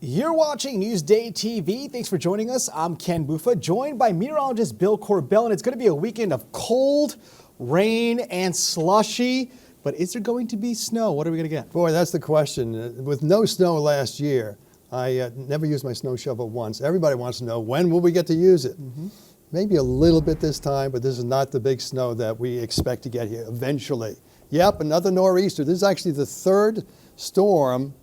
You're watching Newsday TV. Thanks for joining us. I'm Ken Buffa, joined by meteorologist Bill Corbell, and it's going to be a weekend of cold, rain, and slushy. But is there going to be snow? What are we going to get? Boy, that's the question. With no snow last year, I never used my snow shovel once. Everybody wants to know, when will we get to use it? Maybe a little bit this time, but this is not the big snow that we expect to get here eventually. Yep, another nor'easter. This is actually the third storm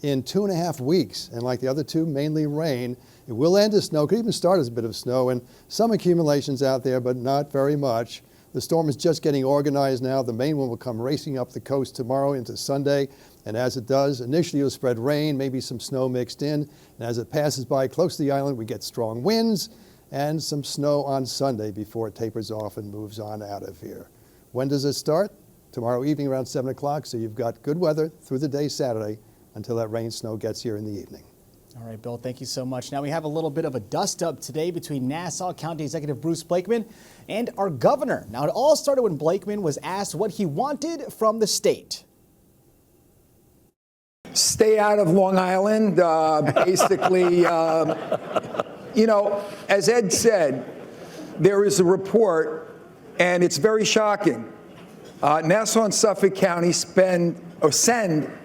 in 2.5 weeks, and like the other two, mainly rain. It will end as snow, could even start as a bit of snow, and some accumulations out there, but not very much. The storm is just getting organized now. The main one will come racing up the coast tomorrow into Sunday, and as it does, initially it'll spread rain, maybe some snow mixed in, and as it passes by close to the island, we get strong winds and some snow on Sunday before it tapers off and moves on out of here. When does it start? Tomorrow evening around 7 o'clock, so you've got good weather through the day Saturday until that rain snow gets here in the evening. All right, Bill, thank you so much. Now we have a little bit of a dust-up today between Nassau County Executive Bruce Blakeman and our governor. Now, it all started when Blakeman was asked what he wanted from the state. Stay out of Long Island, basically, you know, as Ed said, there is a report, and it's very shocking. Nassau and Suffolk County send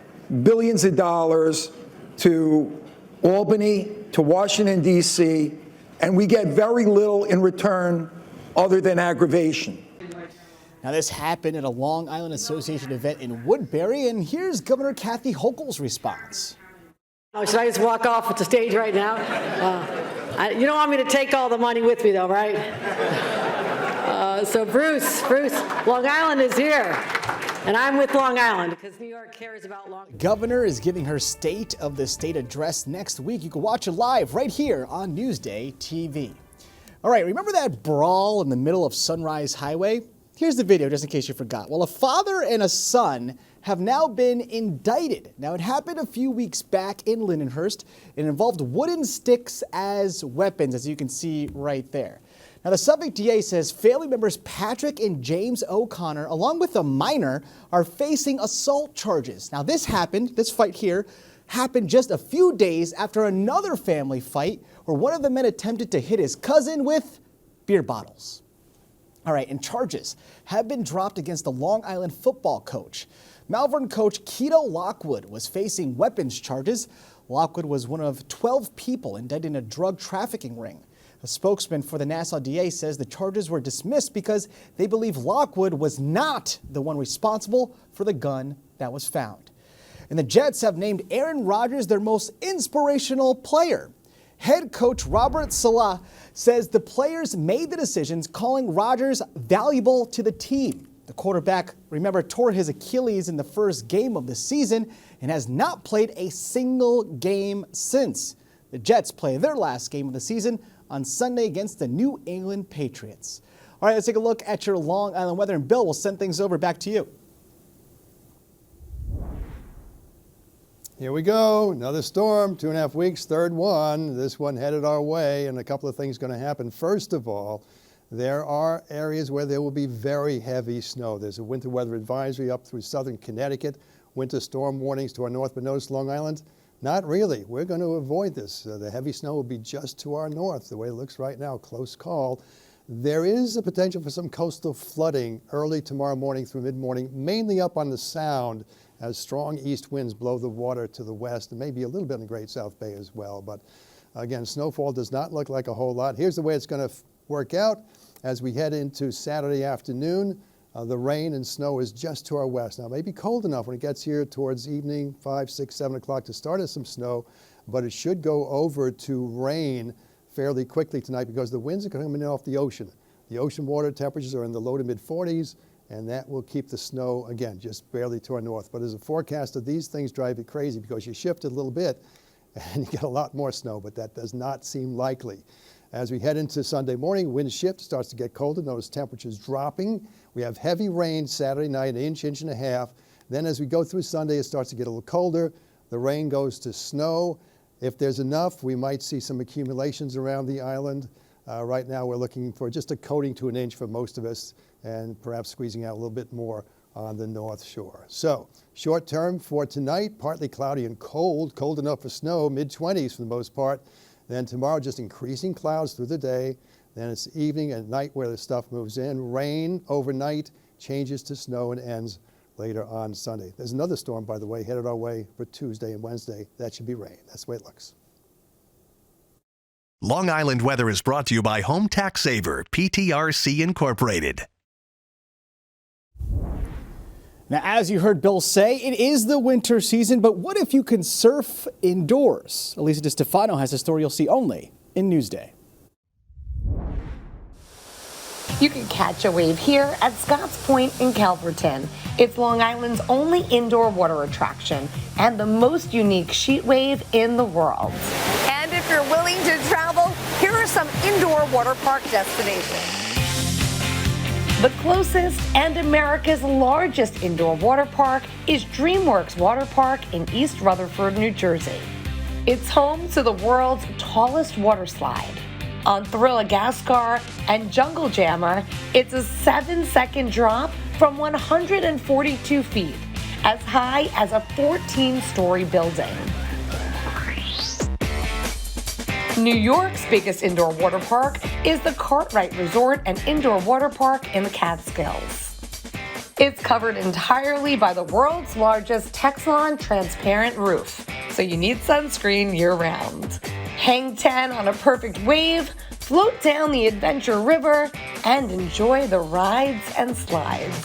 billions of dollars to Albany, to Washington, D.C., and we get very little in return other than aggravation. Now, this happened at a Long Island Association event in Woodbury, and here's Governor Kathy Hochul's response. Should I just walk off the stage right now? You don't want me to take all the money with me, though, right? So Bruce, Long Island is here. And I'm with Long Island because New York cares about Long Island. Governor is giving her State of the State address next week. You can watch it live right here on Newsday TV. All right, remember that brawl in the middle of Sunrise Highway? Here's the video just in case you forgot. Well, a father and a son have now been indicted. Now, it happened a few weeks back in Lindenhurst. It involved wooden sticks as weapons, as you can see right there. Now, the Suffolk DA says family members Patrick and James O'Connor, along with a minor, are facing assault charges. Now, this fight here, happened just a few days after another family fight where one of the men attempted to hit his cousin with beer bottles. All right, and charges have been dropped against the Long Island football coach. Malvern coach Keto Lockwood was facing weapons charges. Lockwood was one of 12 people indicted in a drug trafficking ring. A spokesman for the Nassau DA says the charges were dismissed because they believe Lockwood was not the one responsible for the gun that was found. And the Jets have named Aaron Rodgers their most inspirational player. Head coach Robert Saleh says the players made the decisions, calling Rodgers valuable to the team. The quarterback, remember, tore his Achilles in the first game of the season and has not played a single game since. The Jets play their last game of the season on Sunday against the New England Patriots. All right, let's take a look at your Long Island weather, and Bill will send things over back to you. Here we go, another storm, 2.5 weeks, third one. This one headed our way, and a couple of things going to happen. First of all, there are areas where there will be very heavy snow. There's a winter weather advisory up through southern Connecticut, winter storm warnings to our north, but notice Long Island, not really. We're going to avoid this. The heavy snow will be just to our north, the way it looks right now, close call. There is a potential for some coastal flooding early tomorrow morning through mid-morning, mainly up on the Sound, as strong east winds blow the water to the west, and maybe a little bit in the Great South Bay as well. But again, snowfall does not look like a whole lot. Here's the way it's going to work out as we head into Saturday afternoon. The rain and snow is just to our west. Now, it may be cold enough when it gets here towards evening, 5, 6, 7 o'clock to start as some snow, but it should go over to rain fairly quickly tonight because the winds are coming in off the ocean. The ocean water temperatures are in the low to mid 40s, and that will keep the snow, again, just barely to our north. But as a forecaster, these things drive you crazy because you shift it a little bit and you get a lot more snow, but that does not seem likely. As we head into Sunday morning, wind shift starts to get colder. Notice temperatures dropping. We have heavy rain Saturday night, an inch, inch and a half. Then as we go through Sunday, it starts to get a little colder. The rain goes to snow. If there's enough, we might see some accumulations around the island. Right now, we're looking for just a coating to an inch for most of us and perhaps squeezing out a little bit more on the North Shore. So short term for tonight, partly cloudy and cold enough for snow, mid-20s for the most part. Then tomorrow, just increasing clouds through the day. Then it's evening and night where the stuff moves in. Rain overnight, changes to snow, and ends later on Sunday. There's another storm, by the way, headed our way for Tuesday and Wednesday. That should be rain. That's the way it looks. Long Island weather is brought to you by Home Tax Saver, PTRC Incorporated. Now, as you heard Bill say, it is the winter season, but what if you can surf indoors? Elisa DeStefano has a story you'll see only in Newsday. You can catch a wave here at Scotts Point in Calverton. It's Long Island's only indoor water attraction and the most unique sheet wave in the world. And if you're willing to travel, here are some indoor water park destinations. The closest and America's largest indoor water park is DreamWorks Water Park in East Rutherford, New Jersey. It's home to the world's tallest water slide. On Thrill-A-Gascar and Jungle Jammer, it's a 7-second drop from 142 feet, as high as a 14-story building. New York's biggest indoor water park is the Cartwright Resort and Indoor Water Park in the Catskills. It's covered entirely by the world's largest Texan transparent roof, so you need sunscreen year-round. Hang 10 on a perfect wave, float down the Adventure River, and enjoy the rides and slides.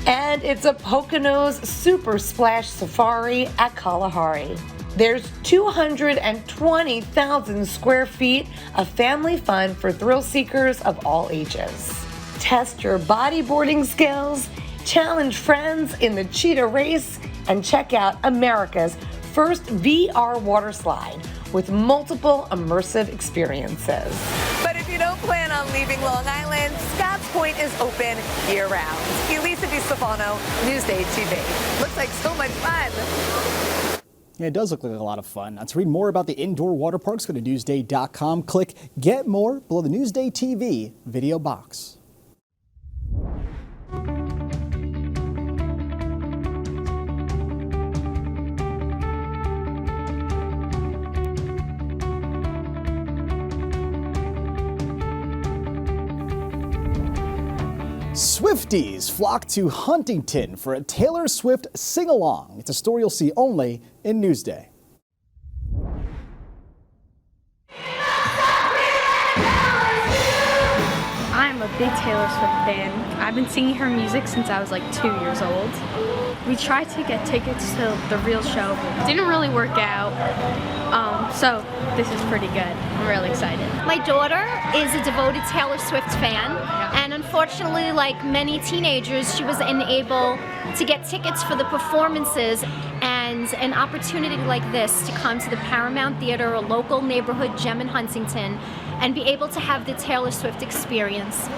And it's a Poconos Super Splash Safari at Kalahari. There's 220,000 square feet of family fun for thrill seekers of all ages. Test your bodyboarding skills, challenge friends in the cheetah race, and check out America's first VR water slide with multiple immersive experiences. But if you don't plan on leaving Long Island, Scotts Point is open year-round. Elisa DeStefano, Newsday TV. Looks like so much fun. Yeah, it does look like a lot of fun. Now, to read more about the indoor water parks, go to Newsday.com. Click Get More below the Newsday TV video box. Swifties flock to Huntington for a Taylor Swift sing-along. It's a story you'll see only in Newsday. I'm a big Taylor Swift fan. I've been singing her music since I was like 2 years old. We tried to get tickets to the real show, but it didn't really work out. So this is pretty good. I'm really excited. My daughter is a devoted Taylor Swift fan, and unfortunately, like many teenagers, she was unable to get tickets for the performances, and an opportunity like this to come to the Paramount Theater, a local neighborhood gem in Huntington, and be able to have the Taylor Swift experience.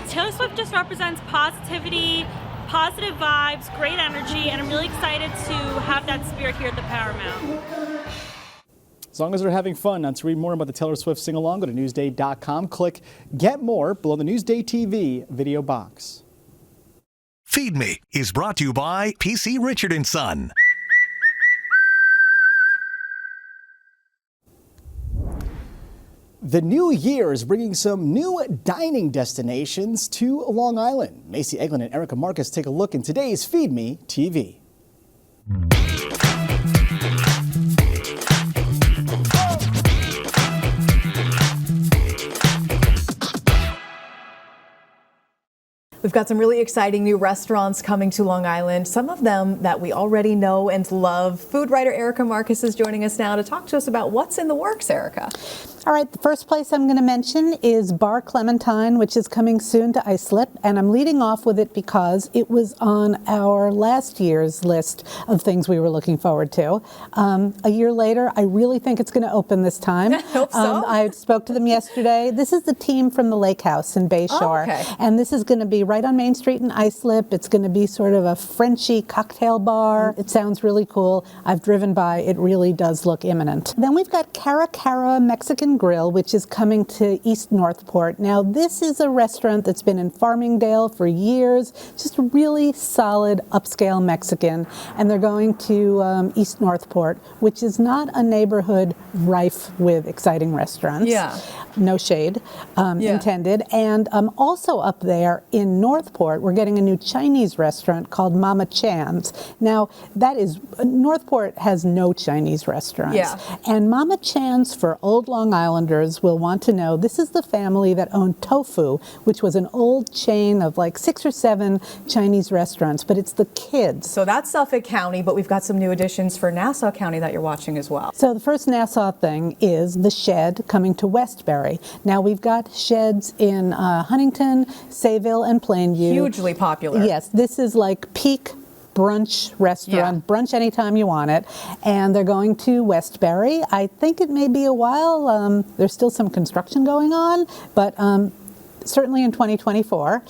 Taylor Swift just represents positivity, positive vibes, great energy, and I'm really excited to have that spirit here at the Paramount. As long as they're having fun. Now, to read more about the Taylor Swift sing-along, go to Newsday.com. Click Get More below the Newsday TV video box. Feed Me is brought to you by PC Richard & Son. The new year is bringing some new dining destinations to Long Island. Macy Eglin and Erica Marcus take a look in today's Feed Me TV. We've got some really exciting new restaurants coming to Long Island, some of them that we already know and love. Food writer Erica Marcus is joining us now to talk to us about what's in the works, Erica. All right, the first place I'm going to mention is Bar Clementine, which is coming soon to Islip, and I'm leading off with it because it was on our last year's list of things we were looking forward to. A year later, I really think it's going to open this time. I hope so. I spoke to them yesterday. This is the team from the Lake House in Bay Shore, and this is going to be right on Main Street in Islip. It's going to be sort of a Frenchy cocktail bar. It sounds really cool. I've driven by. It really does look imminent. Then we've got Cara Cara Mexican Grill, which is coming to East Northport. Now, this is a restaurant that's been in Farmingdale for years, just really solid upscale Mexican, and they're going to East Northport, which is not a neighborhood rife with exciting restaurants. Yeah. No shade intended. And also up there in Northport, we're getting a new Chinese restaurant called Mama Chan's. Now, Northport has no Chinese restaurants. Yeah. And Mama Chan's, for old Long Islanders, will want to know, this is the family that owned Tofu, which was an old chain of like 6 or 7 Chinese restaurants, but it's the kids. So that's Suffolk County, but we've got some new additions for Nassau County that you're watching as well. So the first Nassau thing is the Shed coming to Westbury. Now, we've got sheds in Huntington, Sayville, and Plainview. Hugely popular. Yes, this is like peak brunch restaurant, brunch anytime you want it, and they're going to Westbury. I think it may be a while. There's still some construction going on, but certainly in 2024.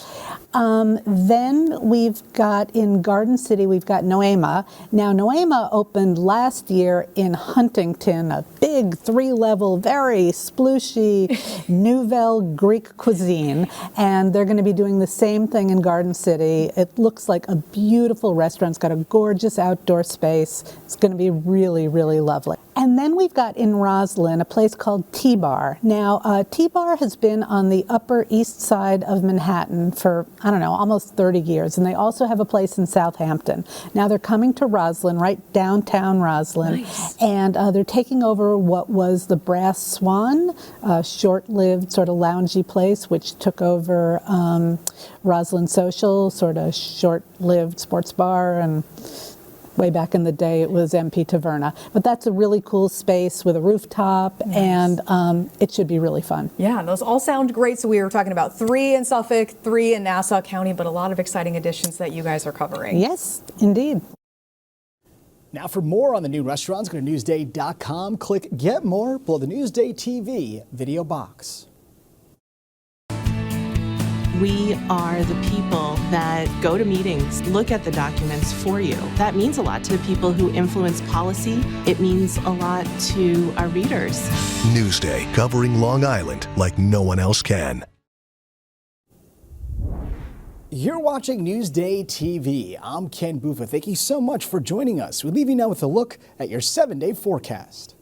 Then we've got in Garden City, we've got Noema. Now, Noema opened last year in Huntington, a big 3-level, very splooshy Nouvelle Greek cuisine, and they're going to be doing the same thing in Garden City. It looks like a beautiful restaurant. It's got a gorgeous outdoor space. It's going to be really, really lovely. And then we've got in Roslyn a place called T-Bar. Now, T-Bar has been on the Upper East Side of Manhattan for, I don't know, almost 30 years. And they also have a place in Southampton. Now they're coming to Roslyn, right downtown Roslyn. Nice. And they're taking over what was the Brass Swan, a short-lived sort of loungy place, which took over Roslyn Social, sort of short-lived sports bar, and way back in the day, it was MP Taverna. But that's a really cool space with a rooftop, and it should be really fun. Yeah, those all sound great. So we were talking about 3 in Suffolk, 3 in Nassau County, but a lot of exciting additions that you guys are covering. Yes, indeed. Now, for more on the new restaurants, go to Newsday.com. Click Get More below the Newsday TV video box. We are the people that go to meetings, look at the documents for you. That means a lot to the people who influence policy. It means a lot to our readers. Newsday, covering Long Island like no one else can. You're watching Newsday TV. I'm Ken Buffa. Thank you so much for joining us. We leave you now with a look at your 7-day forecast.